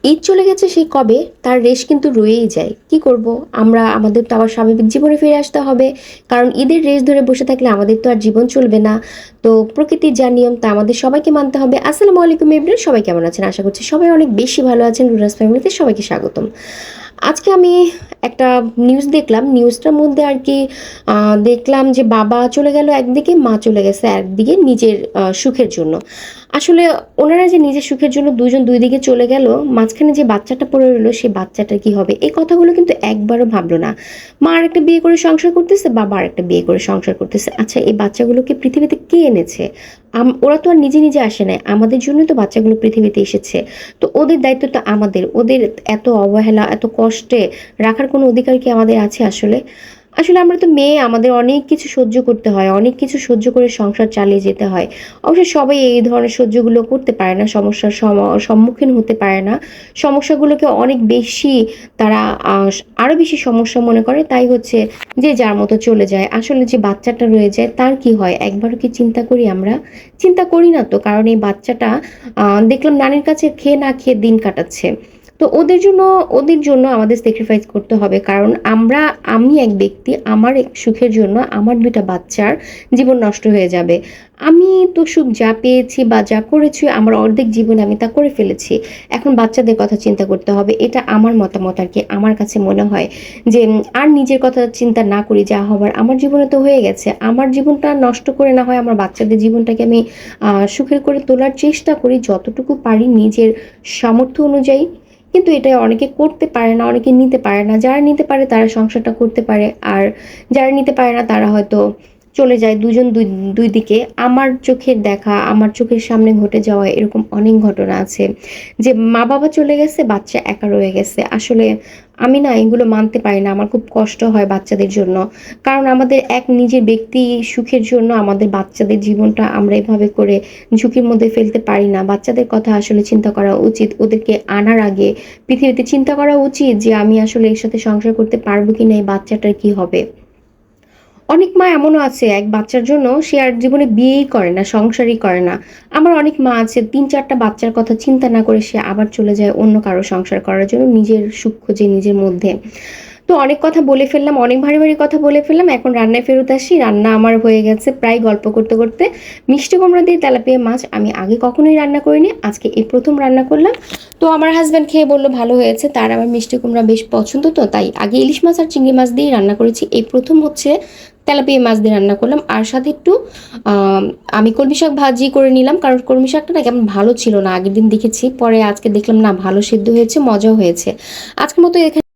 ঈদ চলে গেছে সেই কবে, তার রেশ কিন্তু রয়েই যায়। কি করব, আমরা আমাদের তো আবার স্বাভাবিক জীবনে ফিরে আসতে হবে। কারণ ঈদের রেশ ধরে বসে থাকলে আমাদের তো আর জীবন চলবে না। তো প্রকৃতির যা নিয়ম তা আমাদের সবাইকে মানতে হবে। আসসালামু আলাইকুম এভরিওয়ান, সবাই কেমন আছেন? আশা করছি সবাই অনেক বেশি ভালো আছেন। রুরাস ফ্যামিলিতে সবাইকে স্বাগতম। আজকে আমি একটা নিউজ দেখলাম। নিউজটার মধ্যে আর কি দেখলাম যে বাবা চলে গেল একদিকে, মা চলে গেছে একদিকে নিজের সুখের জন্য। আসলে ওনারা যে নিজের সুখের জন্য দুজন দুই দিকে চলে গেল, মাঝখানে যে বাচ্চাটা পড়ে রইলো সেই বাচ্চাটার কি হবে, এই কথাগুলো কিন্তু একবারও ভাবলো না। মা আরেকটা বিয়ে করে সংসার করতেছে, বাবা আরেকটা বিয়ে করে সংসার করতেছে। আচ্ছা, এই বাচ্চাগুলোকে পৃথিবীতে কে এনেছে? ওরা তো আর নিজে নিজে আসে নাই, আমাদের জন্যই তো বাচ্চাগুলো পৃথিবীতে এসেছে। তো ওদের দায়িত্ব তো আমাদের। ওদের এত অবহেলা, এত কষ্টে রাখার কোনো অধিকার কি আমাদের আছে আসলে? আসলে আমরা তো মেয়ে, আমাদের অনেক কিছু সহ্য করতে হয়, অনেক কিছু সহ্য করে সংসার চালিয়ে যেতে হয়। অবশ্য সবাই এই ধরনের সহ্যগুলো করতে পারে না, সমস্যার সম্মুখীন হতে পারে না। সমস্যাগুলোকে অনেক বেশি তারা আরো বেশি সমস্যা মনে করে, তাই হচ্ছে যে যার মতো চলে যায়। আসলে যে বাচ্চাটা রয়ে যায় তার কি হয়, একবারও কি চিন্তা করি আমরা? চিন্তা করি না তো। কারণ এই বাচ্চাটা দেখলাম নানির কাছে খেয়ে না খেয়ে দিন কাটাচ্ছে। তো ওদের জন্য আমাদের স্যাক্রিফাইস করতে হবে। কারণ আমি এক ব্যক্তি, আমার এক সুখের জন্য আমার ২ টা বাচ্চার জীবন নষ্ট হয়ে যাবে। আমি তো সুখ যা পেয়েছি বা যা করেছি, আমার অর্ধেক জীবনে আমি তা করে ফেলেছি। এখন বাচ্চাদের কথা চিন্তা করতে হবে। এটা আমার মতামত আরকি। আমার কাছে মনে হয় যে আর নিজের কথা চিন্তা না করি, যা হবার আমার জীবনে তো হয়ে গেছে। আমার জীবনটা নষ্ট করে না হয় আমার বাচ্চাদের জীবনটাকে আমি সুখের করে তোলার চেষ্টা করি যতটুকু পারি নিজের সামর্থ্য অনুযায়ী। কিন্তু এটা অনেকে করতে পারে না, অনেকে নিতে পারে না। যারা নিতে পারে তারা সংসারটা করতে পারে। আর যারা নিতে পারে না তারা হয়তো চলে যায় দুজন দুই দিকে। আমার চোখের দেখা, আমার চোখের সামনে ঘটে যাওয়া এরকম অনেক ঘটনা আছে যে মা-বাবা চলে গেছে, বাচ্চা একা রয়ে গেছে। আসলে আমি না এগুলো মানতে পারি না। আমার খুব কষ্ট হয় বাচ্চাদের জন্য। কারণ আমাদের এক নিজের ব্যক্তি সুখের জন্য আমাদের বাচ্চাদের জীবনটা আমরা এভাবে করে ঝুঁকির মধ্যে ফেলতে পারি না। বাচ্চাদের কথা আসলে চিন্তা করা উচিত। ওদেরকে আনার আগে পৃথিবীতে চিন্তা করা উচিত যে আমি আসলে এর সাথে সংসার করতে পারবো কিনা, এই বাচ্চাটার কি হবে। অনেক মা এমনও আছে এক বাচ্চার জন্য সে আর জীবনে বিয়েই করে না, সংসারই করে না। আমার অনেক মা আছে ৩-৪টা বাচ্চার কথা চিন্তা না করে সে আবার চলে যায় অন্য কারো সংসার করার জন্য, নিজের সুখ খোঁজে নিজের মধ্যে। তো অনেক কথা বলে ফেললাম, অনেক ভারী, ভারী কথা বলে ফেললাম। এখন রান্নায় ফেরত আসি। রান্না আমার হয়ে গেছে প্রায় গল্প করতে, করতে। মিষ্টি কুমড়া দিয়ে তেলাপিয়া মাছ আমি আগে কখনোই রান্না করিনি। আজকে এই ১ম রান্না করলাম। তো আমার হাসব্যান্ড খেয়ে বলল ভালো হয়েছে। তার আবার মিষ্টি কুমড়া বেশ পছন্দ, তো তাই আগে ইলিশ মাছ আর চিংড়ি মাছ দিয়েই রান্না করেছি। এই ১ম হচ্ছে তেলাপিয়া মাছ দিয়ে রান্না করলাম। আর সাথে একটু আম আমি কলমি শাক ভাজি করে নিলাম। কারণ কলমি শাকটা না কেমন ভালো ছিল না। আগের দিন দেখেছি, পরে আজকে দেখলাম না ভালো সিদ্ধ হয়েছে, মজাও হয়েছে। আজকের মতো এখানে